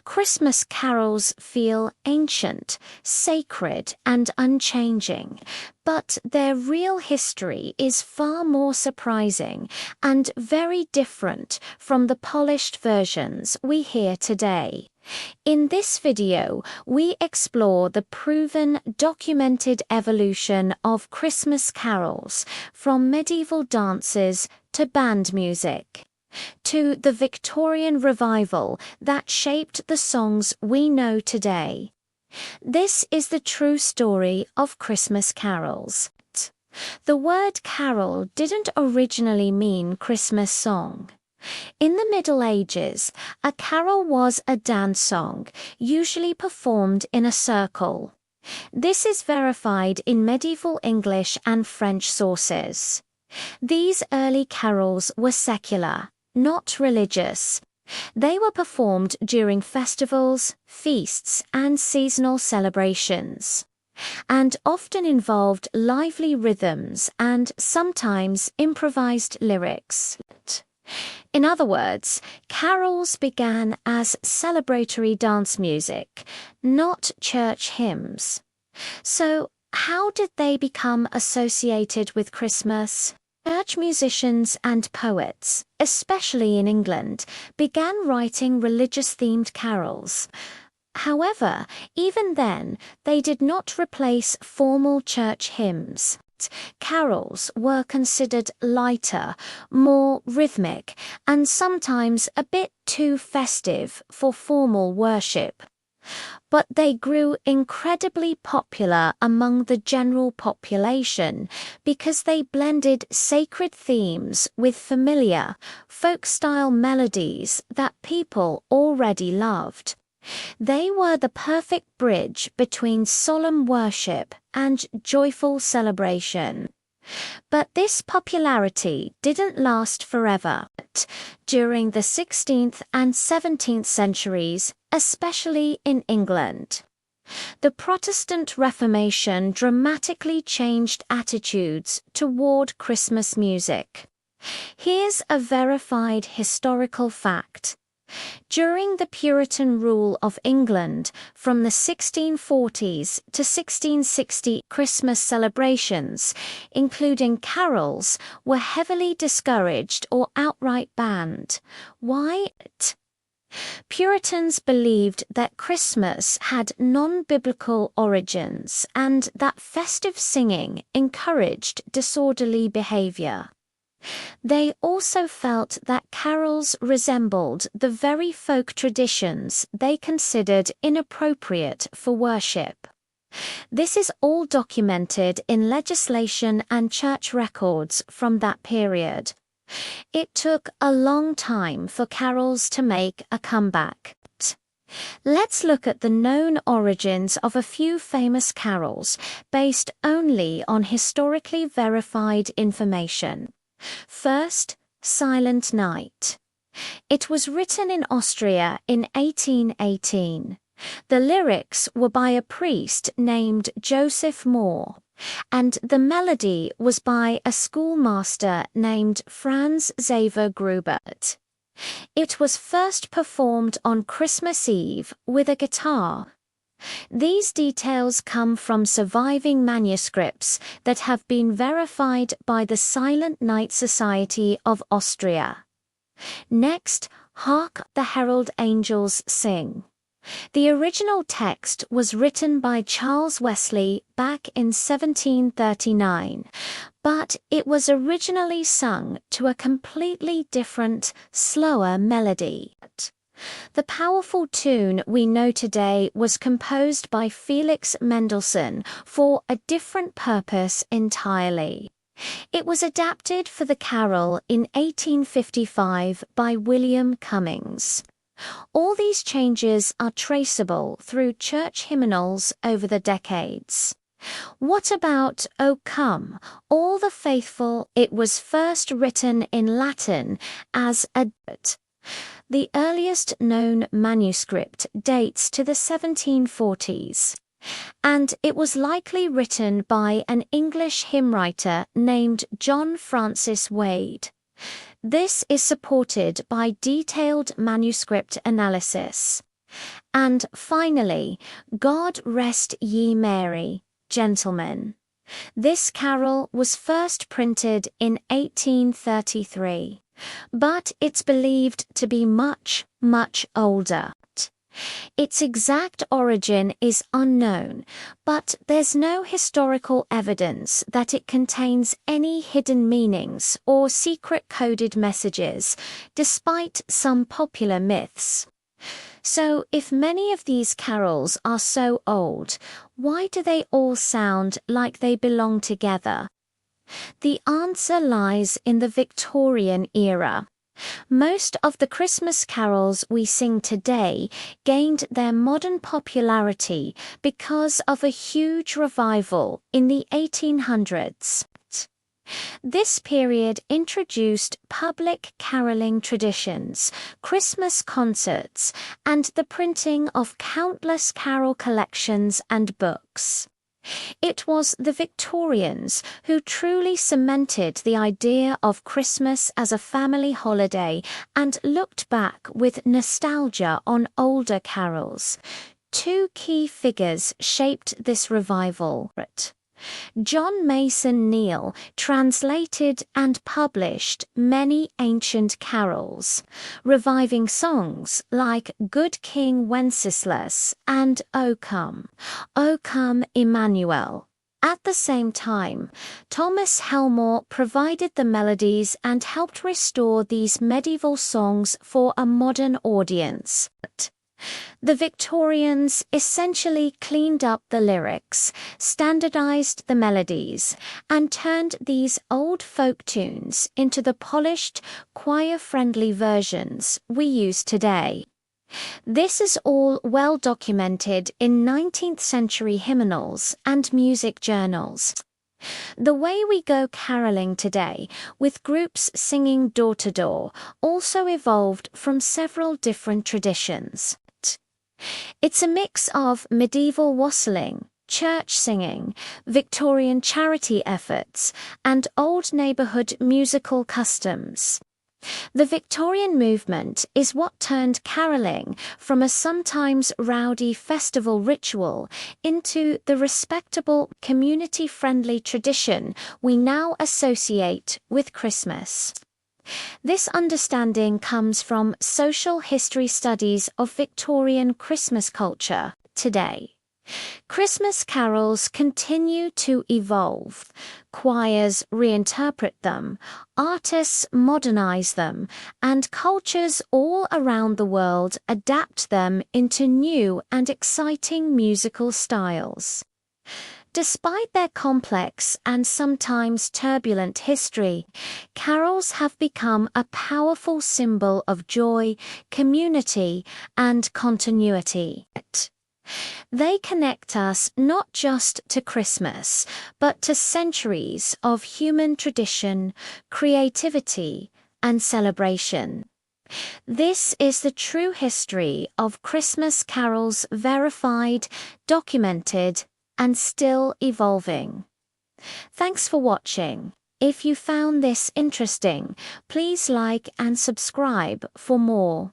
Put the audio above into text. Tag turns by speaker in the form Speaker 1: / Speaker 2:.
Speaker 1: Christmas carols feel ancient, sacred, and unchanging, but their real history is far more surprising and very different from the polished versions we hear today. In this video, we explore the proven, documented evolution of Christmas carols, from medieval dances to band music, to the Victorian revival that shaped the songs we know today. This is the true story of Christmas carols. The word carol didn't originally mean Christmas song. In the Middle Ages, a carol was a dance song, usually performed in a circle. This is verified in medieval English and French sources. These early carols were secular, not religious. They were performed during festivals, feasts, and seasonal celebrations, and often involved lively rhythms and sometimes improvised lyrics. In other words, carols began as celebratory dance music, not church hymns. So, how did they become associated with Christmas? Church musicians and poets, especially in England, began writing religious-themed carols. However, even then, they did not replace formal church hymns. Carols were considered lighter, more rhythmic, and sometimes a bit too festive for formal worship. But they grew incredibly popular among the general population because they blended sacred themes with familiar, folk-style melodies that people already loved. They were the perfect bridge between solemn worship and joyful celebration. But this popularity didn't last forever. During the 16th and 17th centuries, especially in England, the Protestant Reformation dramatically changed attitudes toward Christmas music. Here's a verified historical fact. During the Puritan rule of England, from the 1640s to 1660, Christmas celebrations, including carols, were heavily discouraged or outright banned. Why? Puritans believed that Christmas had non-biblical origins and that festive singing encouraged disorderly behavior. They also felt that carols resembled the very folk traditions they considered inappropriate for worship. This is all documented in legislation and church records from that period. It took a long time for carols to make a comeback. Let's look at the known origins of a few famous carols based only on historically verified information. First, Silent Night. It was written in Austria in 1818. The lyrics were by a priest named Joseph Mohr, and the melody was by a schoolmaster named Franz Xaver Gruber. It was first performed on Christmas Eve with a guitar. These details come from surviving manuscripts that have been verified by the Silent Night Society of Austria. Next, Hark, the Herald Angels Sing. The original text was written by Charles Wesley back in 1739, but it was originally sung to a completely different, slower melody. The powerful tune we know today was composed by Felix Mendelssohn for a different purpose entirely. It was adapted for the carol in 1855 by William Cummings. All these changes are traceable through church hymnals over the decades. What about O Come, All the Faithful? It was first written in Latin as a The earliest known manuscript dates to the 1740s, and it was likely written by an English hymn writer named John Francis Wade. This is supported by detailed manuscript analysis. And finally, God rest ye merry, gentlemen. This carol was first printed in 1833, but it's believed to be much, much older. Its exact origin is unknown, but there's no historical evidence that it contains any hidden meanings or secret coded messages, despite some popular myths. So, if many of these carols are so old, why do they all sound like they belong together? The answer lies in the Victorian era. Most of the Christmas carols we sing today gained their modern popularity because of a huge revival in the 1800s. This period introduced public caroling traditions, Christmas concerts, and the printing of countless carol collections and books. It was the Victorians who truly cemented the idea of Christmas as a family holiday and looked back with nostalgia on older carols. Two key figures shaped this revival. John Mason Neale translated and published many ancient carols, reviving songs like Good King Wenceslas and O Come, Emmanuel. At the same time, Thomas Helmore provided the melodies and helped restore these medieval songs for a modern audience. The Victorians essentially cleaned up the lyrics, standardized the melodies, and turned these old folk tunes into the polished, choir-friendly versions we use today. This is all well documented in 19th century hymnals and music journals. The way we go caroling today, with groups singing door to door, also evolved from several different traditions. It's a mix of medieval wassailing, church singing, Victorian charity efforts, and old neighborhood musical customs. The Victorian movement is what turned caroling from a sometimes rowdy festival ritual into the respectable, community-friendly tradition we now associate with Christmas. This understanding comes from social history studies of Victorian Christmas culture today. Christmas carols continue to evolve. Choirs reinterpret them, artists modernize them, and cultures all around the world adapt them into new and exciting musical styles. Despite their complex and sometimes turbulent history, carols have become a powerful symbol of joy, community, and continuity. They connect us not just to Christmas, but to centuries of human tradition, creativity, and celebration. This is the true history of Christmas carols, verified, documented, and still evolving. Thanks for watching. If you found this interesting, please like and subscribe for more.